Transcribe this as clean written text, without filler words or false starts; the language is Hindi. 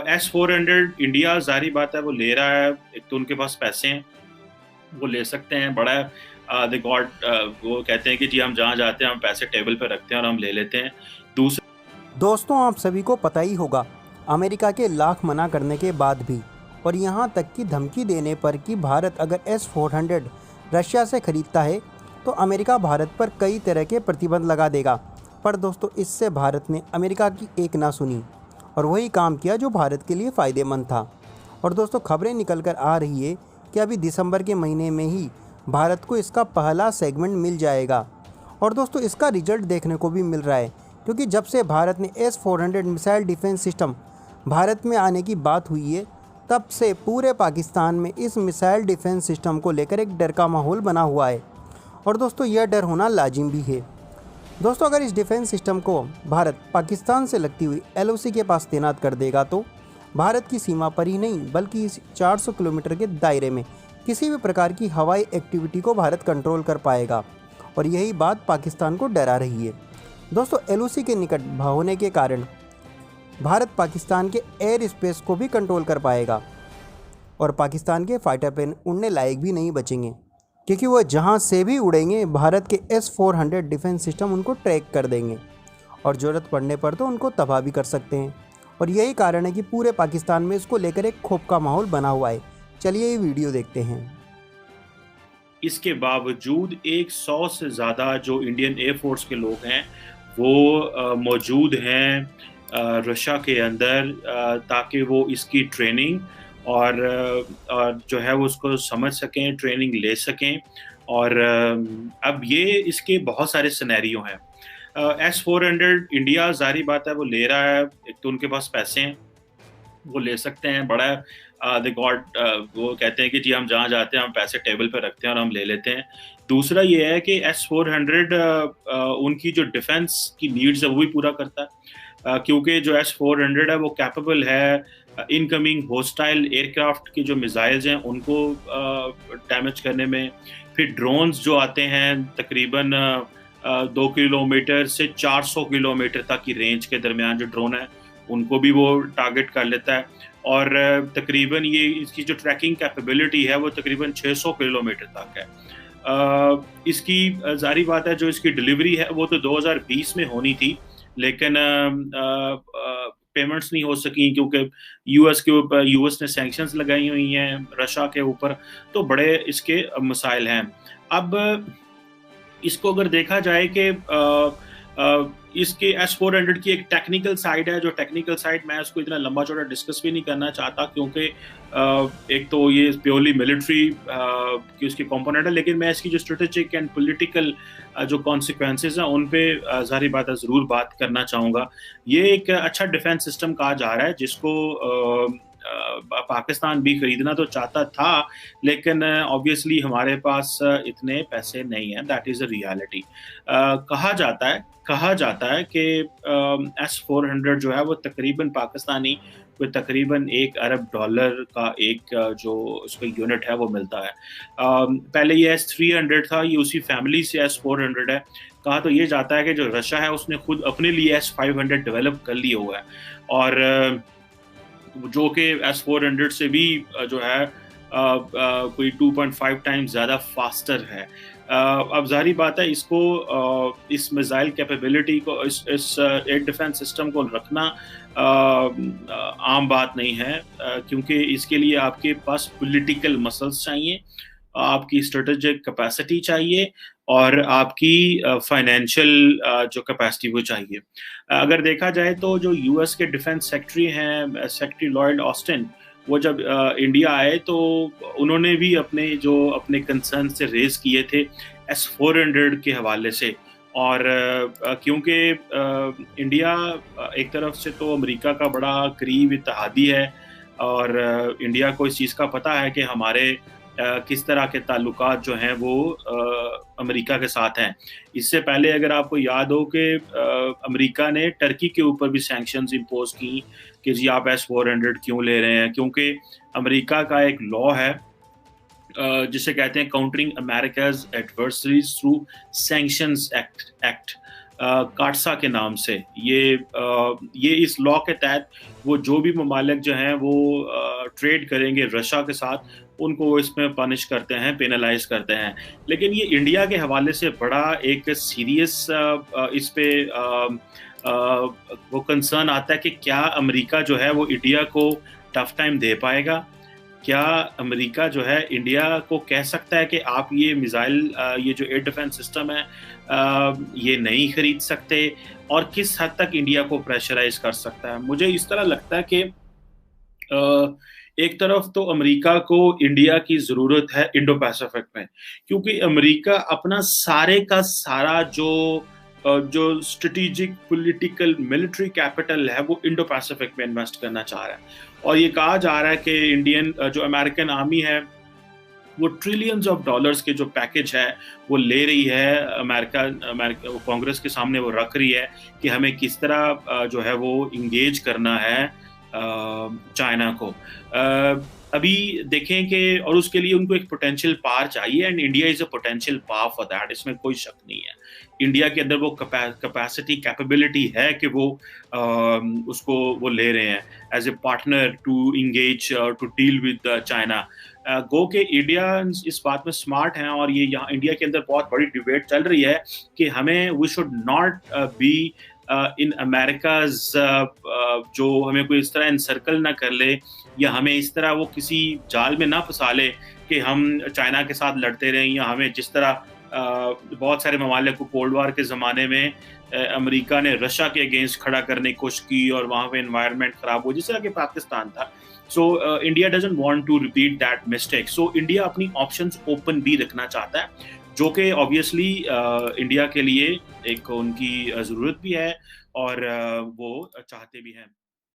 S-400 इंडिया ज़ाहिर बात है वो ले रहा है। एक तो उनके पास पैसे हैं, वो ले सकते हैं, बड़ा दे गॉट वो कहते हैं कि जी हम जहाँ जाते हैं हम पैसे टेबल पे रखते हैं और हम ले लेते हैं। दूसरा, दोस्तों, आप सभी को पता ही होगा, अमेरिका के लाख मना करने के बाद भी और यहाँ तक कि धमकी देने पर कि भारत अगर S-400 रशिया से खरीदता है तो अमेरिका भारत पर कई तरह के प्रतिबंध लगा देगा। पर दोस्तों, इससे भारत ने अमेरिका की एक ना सुनी और वही काम किया जो भारत के लिए फ़ायदेमंद था। और दोस्तों, खबरें निकल कर आ रही है कि अभी दिसंबर के महीने में ही भारत को इसका पहला सेगमेंट मिल जाएगा। और दोस्तों, इसका रिजल्ट देखने को भी मिल रहा है, क्योंकि जब से भारत ने S-400 missile defence system Bharat में आने की बात हुई है, तब से पूरे पाकिस्तान में इस मिसाइल डिफेंस सिस्टम को लेकर एक डर का माहौल बना हुआ है। और दोस्तों, यह डर होना लाजिम भी है। दोस्तों, अगर इस डिफेंस सिस्टम को भारत पाकिस्तान से लगती हुई LOC के पास तैनात कर देगा तो भारत की सीमा पर ही नहीं बल्कि इस 400 किलोमीटर के दायरे में किसी भी प्रकार की हवाई एक्टिविटी को भारत कंट्रोल कर पाएगा। और यही बात पाकिस्तान को डरा रही है। दोस्तों, LOC के निकट होने के कारण भारत पाकिस्तान के एयर स्पेस को भी कंट्रोल कर पाएगा और पाकिस्तान के फाइटर प्लेन उड़ने लायक भी नहीं बचेंगे, क्योंकि वह जहां से भी उड़ेंगे भारत के S-400 डिफेंस सिस्टम उनको ट्रैक कर देंगे और ज़रूरत पड़ने पर तो उनको तबाह भी कर सकते हैं। और यही कारण है कि पूरे पाकिस्तान में इसको लेकर एक खौफ का माहौल बना हुआ है। चलिए ये वीडियो देखते हैं। इसके बावजूद 100 से ज़्यादा जो इंडियन एयरफोर्स के लोग हैं वो मौजूद हैं रशिया के अंदर, ताकि वो इसकी ट्रेनिंग और जो है वो उसको समझ सकें, ट्रेनिंग ले सकें। और अब ये इसके बहुत सारे सिनेरियो हैं। S-400 इंडिया ज़ाहिर बात है वो ले रहा है। एक तो उनके पास पैसे हैं, वो ले सकते हैं, बड़ा दे गॉट वो कहते हैं कि जी हम जहाँ जाते हैं हम पैसे टेबल पे रखते हैं और हम ले लेते हैं। दूसरा ये है कि S-400 उनकी जो डिफेंस की नीड्स है वो भी पूरा करता है, क्योंकि जो S-400 है वो कैपेबल है इनकमिंग होस्टाइल एयरक्राफ्ट की जो मिसाइल्स हैं उनको डैमेज करने में। फिर ड्रोन्स जो आते हैं तकरीबन 2 किलोमीटर से 400 किलोमीटर तक की रेंज के दरमियान जो ड्रोन है उनको भी वो टारगेट कर लेता है। और तकरीबन ये इसकी जो ट्रैकिंग कैपेबिलिटी है वो तकरीबन 600 किलोमीटर तक है। इसकी जारी बात है जो इसकी डिलीवरी है वो तो 2020 में होनी थी, लेकिन पेमेंट्स नहीं हो सकी क्योंकि यूएस ने सैंक्शंस लगाई हुई हैं रशिया के ऊपर। तो बड़े इसके मसाइल हैं। अब इसको अगर देखा जाए कि इसके S-400 की एक टेक्निकल साइड है, जो टेक्निकल साइड मैं उसको इतना लंबा चौड़ा डिस्कस भी नहीं करना चाहता, क्योंकि एक तो ये प्योरली मिलिट्री की उसकी कंपोनेंट है, लेकिन मैं इसकी जो स्ट्रेटेजिक एंड पॉलिटिकल जो कॉन्सिक्वेंसेस हैं उन पे ज़ाहिर बात है ज़रूर बात करना चाहूँगा। ये एक अच्छा डिफेंस सिस्टम कहा जा रहा है जिसको पाकिस्तान भी खरीदना तो चाहता था, लेकिन ऑब्वियसली हमारे पास इतने पैसे नहीं हैं। That is a reality. कहा जाता है कि S-400 जो है वो तकरीबन पाकिस्तानी कोई तकरीबन $1 अरब का एक जो उसका यूनिट है वो मिलता है। पहले ये S-300 था, ये उसी फैमिली से S-400 है। कहा तो ये जाता है कि जो रशिया है उसने खुद अपने लिए S-500 डेवलप कर लिया हुआ है, और जो कि S-400 से भी जो है कोई 2.5 टाइम्स ज़्यादा फास्टर है। अब ज़ाहिर बात है इसको इस मिसाइल कैपेबिलिटी को इस एयर डिफेंस सिस्टम को रखना आम बात नहीं है, क्योंकि इसके लिए आपके पास पॉलिटिकल मसल्स चाहिए, आपकी स्ट्रेटेजिक कैपेसिटी चाहिए और आपकी फाइनेंशियल जो कैपेसिटी वो चाहिए। अगर देखा जाए तो जो यूएस के डिफेंस सेक्रेटरी हैं, सेक्रेटरी लॉयड ऑस्टिन, वो जब इंडिया आए तो उन्होंने भी अपने कंसर्न से रेज किए थे S-400 के हवाले से। और क्योंकि इंडिया एक तरफ से तो अमेरिका का बड़ा करीब इत्तेहादी है, और इंडिया को इस चीज़ का पता है कि हमारे किस तरह के ताल्लुकात जो हैं वो अमेरिका के साथ हैं। इससे पहले अगर आपको याद हो कि अमेरिका ने टर्की के ऊपर भी सैंक्शंस इम्पोज की कि जी आप S-400 क्यों ले रहे हैं, क्योंकि अमेरिका का एक लॉ है जिसे कहते हैं Countering America's Adversaries Through Sanctions Act, CAATSA के नाम से। ये इस लॉ के तहत वो जो भी ममालिक जो हैं वो ट्रेड करेंगे रशिया के साथ, उनको इसमें पनिश करते हैं, पेनलाइज करते हैं। लेकिन ये इंडिया के हवाले से बड़ा एक सीरियस इस पे वो कंसर्न आता है कि क्या अमेरिका जो है वो इंडिया को टफ टाइम दे पाएगा। क्या अमेरिका जो है इंडिया को कह सकता है कि आप ये मिसाइल, ये जो एयर डिफेंस सिस्टम है, ये नहीं खरीद सकते, और किस हद तक इंडिया को प्रेशराइज कर सकता है। मुझे इस तरह लगता है कि एक तरफ तो अमेरिका को इंडिया की जरूरत है इंडो पैसिफिक में, क्योंकि अमेरिका अपना सारे का सारा जो स्ट्रेटेजिक पॉलिटिकल मिलिट्री कैपिटल है वो इंडो पैसिफिक में इन्वेस्ट करना चाह रहा है। और ये कहा जा रहा है कि इंडियन जो अमेरिकन आर्मी है वो ट्रिलियंस ऑफ डॉलर्स के जो पैकेज है वो ले रही है। अमेरिका कांग्रेस के सामने वो रख रही है कि हमें किस तरह जो है वो इंगेज करना है चाइना को। अभी देखें कि, और उसके लिए उनको एक पोटेंशियल पावर चाहिए, and India is a potential power for that, इसमें कोई शक नहीं है। इंडिया के अंदर वो कैपेसिटी कैपेबिलिटी है कि वो उसको वो ले रहे हैं as a partner to engage to deal with China. Go के इंडिया इस बात में स्मार्ट हैं, और ये यहाँ इंडिया के अंदर बहुत बड़ी डिबेट चल रही है कि हमें we should not be in America's, जो हमें कोई इस तरह इनसर्कल ना कर ले, या हमें इस तरह वो किसी जाल में ना फंसा ले कि हम चाइना के साथ लड़ते रहें, या हमें जिस तरह बहुत सारे ममालिक को कोल्ड वार के ज़माने में अमेरिका ने रशिया के अगेंस्ट खड़ा करने की कोशिश की और वहाँ पे एनवायरनमेंट ख़राब हो, जिस तरह के पाकिस्तान था। So India doesn't want to repeat that mistake. So India अपनी ऑप्शंस ओपन भी रखना चाहता है, जो कि ऑब्वियसली इंडिया के लिए एक उनकी ज़रूरत भी है, और वो चाहते भी हैं।